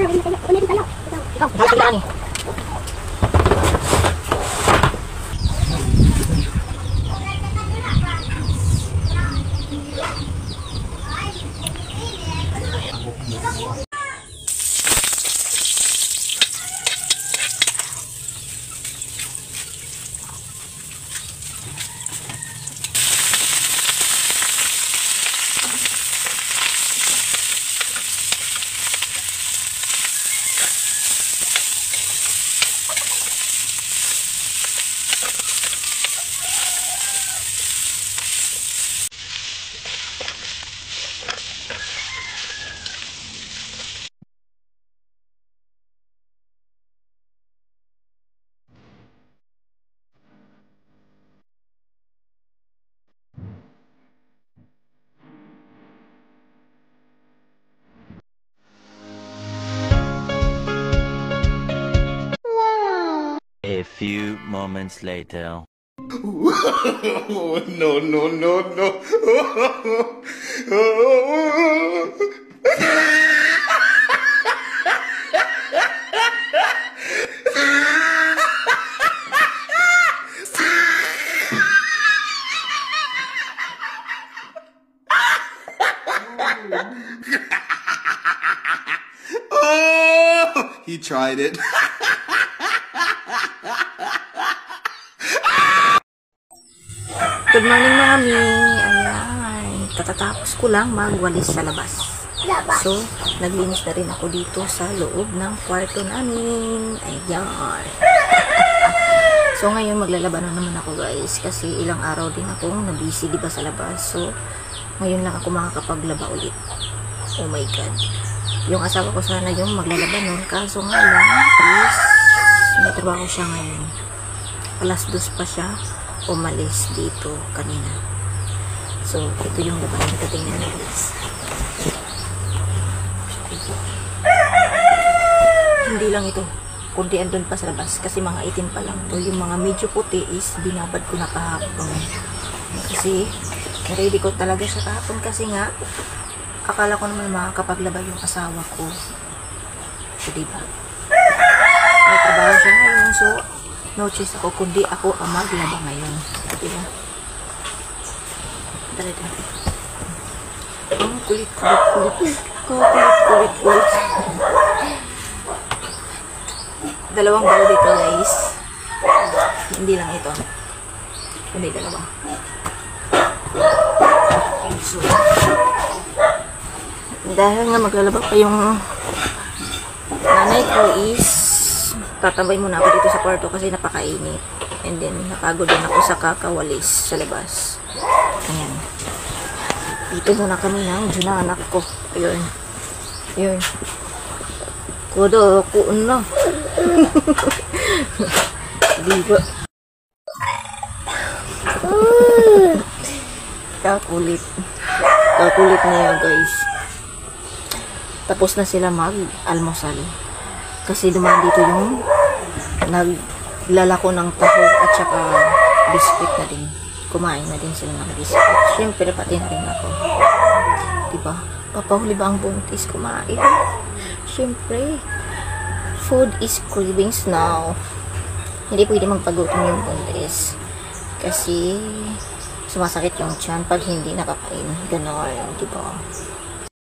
Ikaw, nakakita ni. A few moments later. Oh, no, no, no, no. Oh, he tried it. Good morning, Mami. Ayan. Katatapos ko lang magwalis sa labas. So, naglinis na rin ako dito sa loob ng kwarto namin. Ayan. So, ngayon maglalaba na naman ako, guys. Kasi ilang araw din akong nabisi, diba, sa labas. So, ngayon lang ako makakapaglaba ulit. Oh my God. Yung asawa ko sana yung maglalaba nun. Kaso nga lang is may trabaho siya ngayon. Alas 2 pa siya umalis dito kanina. So, ito yung labahan ko. Tingnan nyo, guys. Hindi lang ito. Kundi andun pa sa labas. Kasi mga itim pa lang to. Yung mga medyo puti is binabad ko na kahapon. Kasi, naready ko talaga siya kahapon. Kasi nga, akala ko naman makakapaglaba yung asawa ko. So, diba? May trabaho siya ngayon. So, no choice ako, kundi ako ang maglaba ngayon. Diba? Talaga. Ang kulit-kulit. Kulit-kulit. Dalawang bowl dito, guys. Hindi lang ito. Kundi dalawa. So, dahil nga maglalaba pa yung nanay ko is tatambay muna ako dito sa kwarto kasi napakainit. And then, napagod din ako sa kakawalis sa labas. Ayan. Dito muna kami ng dyan anak ko. Ayun. Ayun. Kudo, kuon na. Diba? Kakulit. Kakulit niya, guys. Tapos na sila mag-almusal. Kasi dumaan dito yung naglalako ng taho at saka biscuit na din. Kumain na din sila ng biscuit. Siyempre, pati na rin ako. Diba? Papahuli ba ang buntis kumain? Siyempre, food is cravings now. Hindi pwede magpagutom yung buntis. Kasi, sumasakit yung tiyan pag hindi nakakain. Ganon, diba?